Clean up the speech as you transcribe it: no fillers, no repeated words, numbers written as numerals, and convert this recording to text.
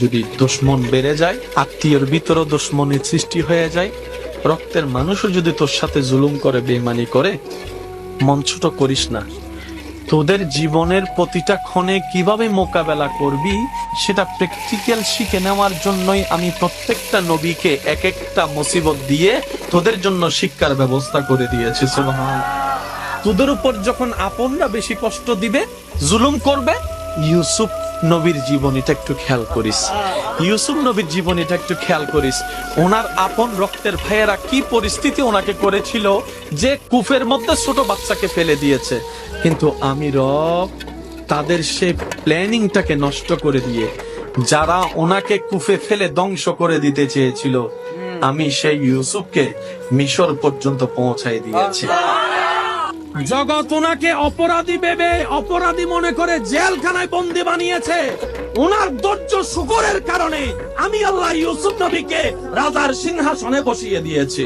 যদি দুশ্মন বেড়ে যায়, আত্মীয়র ভিতরও দুশ্মনের সৃষ্টি হয়ে যায়, রক্তের মানুষও যদি তোর সাথে জুলুম করে, বেঈমানি করে, মন ছোট করিস না। তোদের জীবনের প্রতিটা ক্ষণে কিভাবে মোকাবেলা করবি সেটা প্র্যাকটিক্যাল শিখে নেওয়ার জন্যই আমি প্রত্যেকটা নবীকে এক একটা মুসিবত দিয়ে তোদের জন্য শিক্ষার ব্যবস্থা করে দিয়েছি। সুবহানাল্লাহ। তোদের উপর যখন আপনরা বেশি কষ্ট দিবে, জুলুম করবে, ইউসুফ নবীর জীবনীটা একটু খেয়াল করিস। ইউসুফ নবীর জীবনীটা একটু খেয়াল করিস। ওনার আপন রক্তের ভাইয়েরা কি পরিস্থিতি ওনাকে করেছিল যে কূপের মধ্যে ছোট বাচ্চাকে ফেলে দিয়েছে, কিন্তু আমি রব তাদের সেই প্ল্যানিংটাকে নষ্ট করে দিয়ে যারা ওনাকে কূপে ফেলে ধ্বংস করে দিতে চেয়েছিল, আমি সেই ইউসুফকে মিশর পর্যন্ত পৌঁছাই দিয়েছি। জগৎ ওনাকে অপরাধী ভেবে, অপরাধী মনে করে জেলখানায় বন্দী বানিয়েছে। ওনার ধৈর্য শুকরের কারণে আমি আল্লাহ ইউসুফ নবীকে রাজার সিংহাসনে বসিয়ে দিয়েছি।